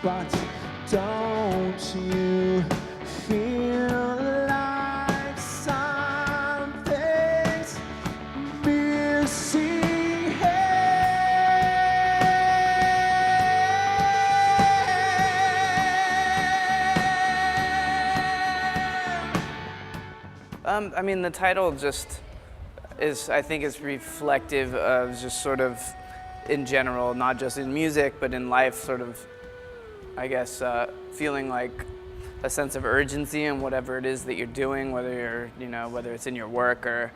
but don't you feel like something's missing? I mean, the title just is, I think, is reflective of just sort of, in general, not just in music, but in life, sort of, I guess, feeling like a sense of urgency in whatever it is that you're doing, whether you're, whether it's in your work or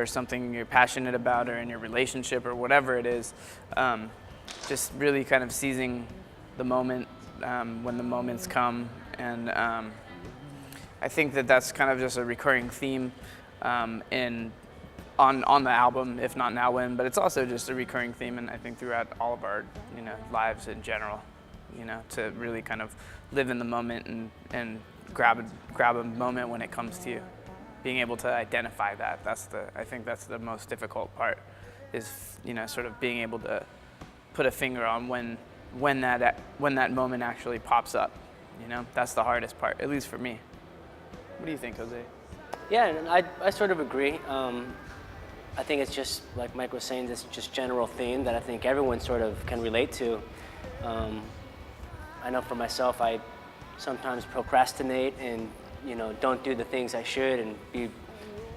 something you're passionate about, or in your relationship, or whatever it is. Just really kind of seizing the moment when the moments come, and I think that that's kind of just a recurring theme on the album, if not Now When, but it's also just a recurring theme, and I think throughout all of our lives in general, to really kind of live in the moment and grab a moment when it comes to you. Being able to identify that, I think that's the most difficult part, is sort of being able to put a finger on when that moment actually pops up. That's the hardest part, at least for me. What do you think, Jose? Yeah, and I sort of agree. I think it's just, like Mike was saying, this just general theme that I think everyone sort of can relate to. I know for myself, I sometimes procrastinate and don't do the things I should and be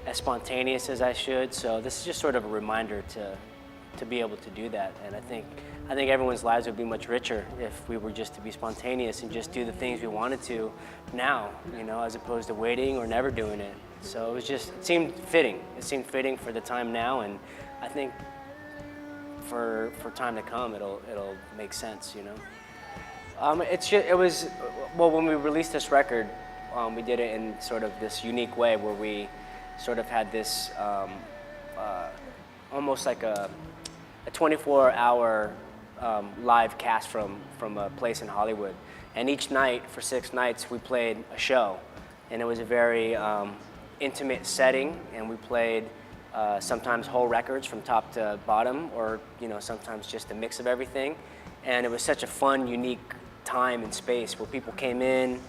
as spontaneous as I should. So this is just sort of a reminder to be able to do that. And I think everyone's lives would be much richer if we were just to be spontaneous and just do the things we wanted to now, as opposed to waiting or never doing it. So it seemed fitting. It seemed fitting for the time now, and I think for time to come, it'll make sense, When we released this record, we did it in sort of this unique way where we sort of had this almost like a 24-hour live cast from a place in Hollywood. And each night, for 6 nights, we played a show. And it was a very intimate setting, and we played sometimes whole records from top to bottom, or sometimes just a mix of everything. And it was such a fun, unique time and space where people came in.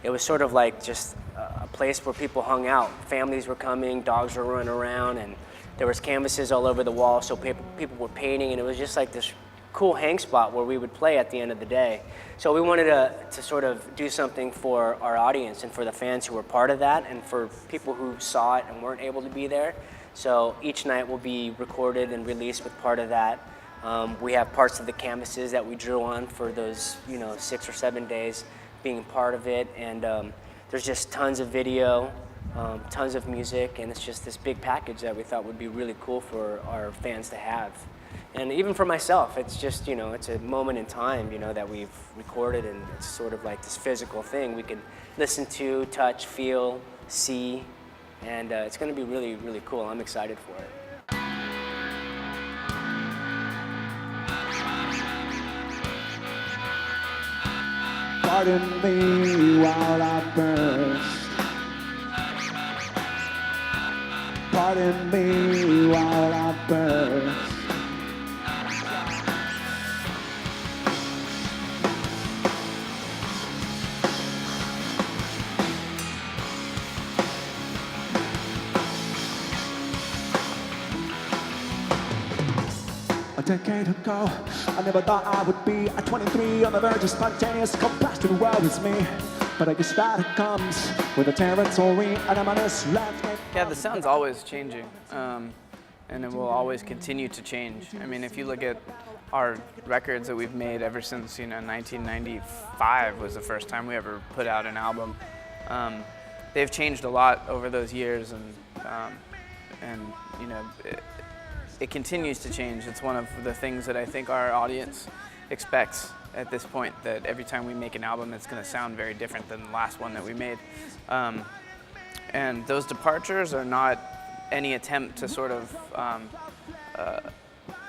It was sort of like just a place where people hung out. Families were coming, dogs were running around, and there was canvases all over the wall, so people were painting, and it was just like this cool hang spot where we would play at the end of the day. So we wanted to sort of do something for our audience and for the fans who were part of that, and for people who saw it and weren't able to be there. So each night will be recorded and released with part of that. We have parts of the canvases that we drew on for those 6 or 7 days being part of it, and there's just tons of video, tons of music, and it's just this big package that we thought would be really cool for our fans to have. And even for myself, it's just, it's a moment in time, that we've recorded, and it's sort of like this physical thing we can listen to, touch, feel, see, and it's going to be really, really cool. I'm excited for it. Pardon me while I burst. Pardon me while I burst. A decade ago, I never thought I would be at 23 on the verge of spontaneous combustion. The world is me, but I guess that it comes with a territory and I'm honest left. Yeah, the sound's always changing, and it will always continue to change. I mean, if you look at our records that we've made ever since 1995 was the first time we ever put out an album. They've changed a lot over those years, and it continues to change. It's one of the things that I think our audience expects at this point, that every time we make an album, it's going to sound very different than the last one that we made. And those departures are not any attempt to sort of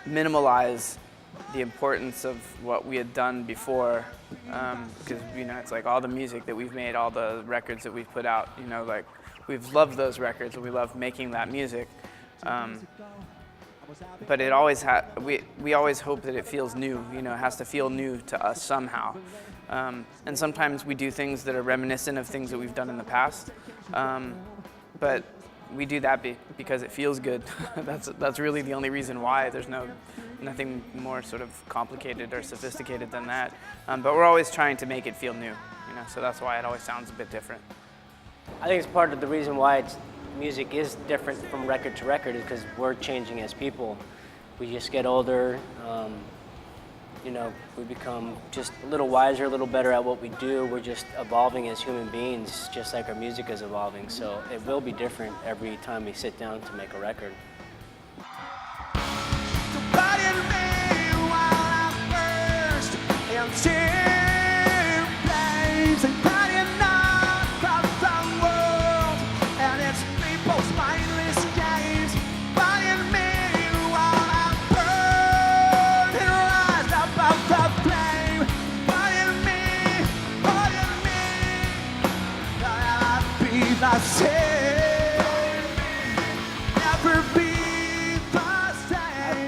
minimalize the importance of what we had done before, because it's like all the music that we've made, all the records that we've put out, like we've loved those records and we love making that music. but it always we always hope that it feels new. You know, it has to feel new to us somehow. And sometimes we do things that are reminiscent of things that we've done in the past, but we do that because it feels good. That's really the only reason why. There's nothing more sort of complicated or sophisticated than that. But we're always trying to make it feel new, you know. So that's why it always sounds a bit different. I think it's part of the reason why music is different from record to record is because we're changing as people. We just get older. You know, we become just a little wiser, a little better at what we do. We're just evolving as human beings, just like our music is evolving. So it will be different every time we sit down to make a record.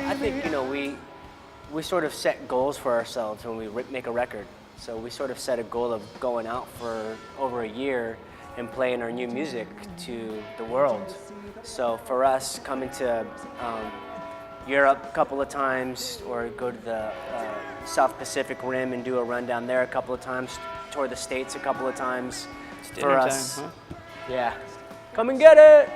I think, you know, we sort of set goals for ourselves when we make a record. So we sort of set a goal of going out for over a year and playing our new music to the world. So for us, coming to Europe a couple of times, or go to the South Pacific Rim and do a run down there a couple of times, tour the States a couple of times. It's for us, time, huh? Yeah, come and get it.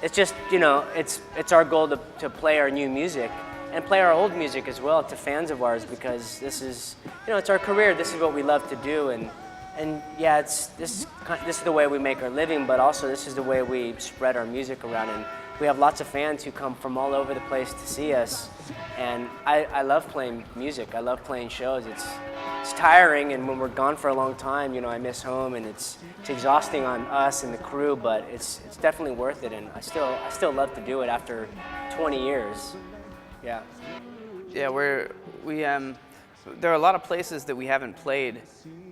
It's just, you know, it's our goal to play our new music and play our old music as well to fans of ours, because this is, you know, it's our career. This is what we love to do, and yeah, this is the way we make our living, but also this is the way we spread our music around. And we have lots of fans who come from all over the place to see us, and I love playing music. I love playing shows. It's tiring, and when we're gone for a long time, you know, I miss home, and it's exhausting on us and the crew, but it's definitely worth it, and I still love to do it after 20 years. Yeah. Yeah, there are a lot of places that we haven't played,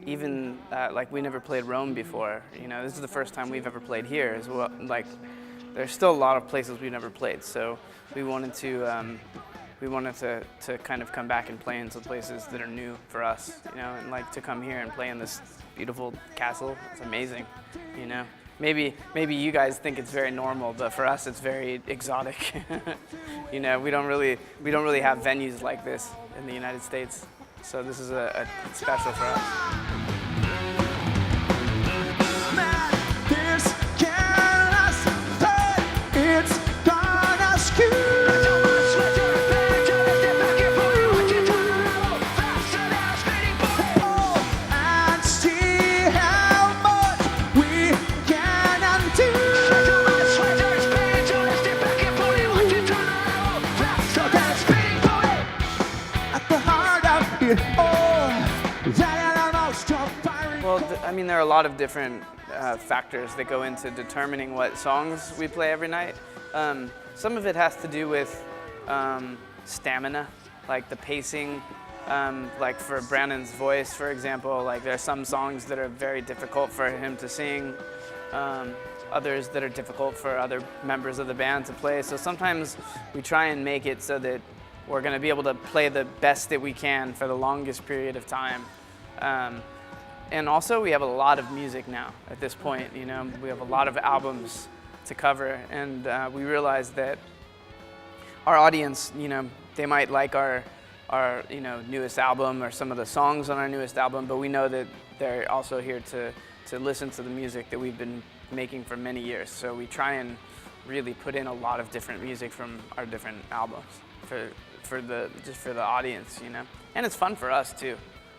even like we never played Rome before. You know, this is the first time we've ever played here as well. Like, there's still a lot of places we've never played, so we wanted to kind of come back and play in some places that are new for us, you know, and like to come here and play in this beautiful castle. It's amazing, you know. Maybe you guys think it's very normal, but for us it's very exotic. You know, we don't really have venues like this in the United States, so this is a special for us. Well, I mean, there are a lot of different factors that go into determining what songs we play every night. Some of it has to do with stamina, like the pacing. Like for Brandon's voice, for example, like there are some songs that are very difficult for him to sing, others that are difficult for other members of the band to play. So sometimes we try and make it so that we're going to be able to play the best that we can for the longest period of time. And also we have a lot of music now at this point, you know. We have a lot of albums to cover, and we realize that our audience, you know, they might like our you know, newest album or some of the songs on our newest album, but we know that they're also here to listen to the music that we've been making for many years. So we try and really put in a lot of different music from our different albums for the audience, you know. And it's fun for us too.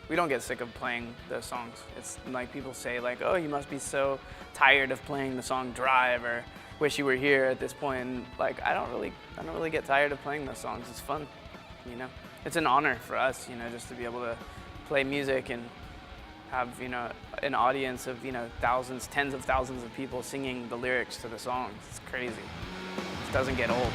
We don't get sick of playing those songs. It's like people say, like, oh, you must be so tired of playing the song Drive, or wish you were here at this point. And like, I don't really get tired of playing those songs. It's fun, you know. It's an honor for us, you know, just to be able to play music and have, you know, an audience of, you know, thousands, tens of thousands of people singing the lyrics to the songs. It's crazy. It doesn't get old.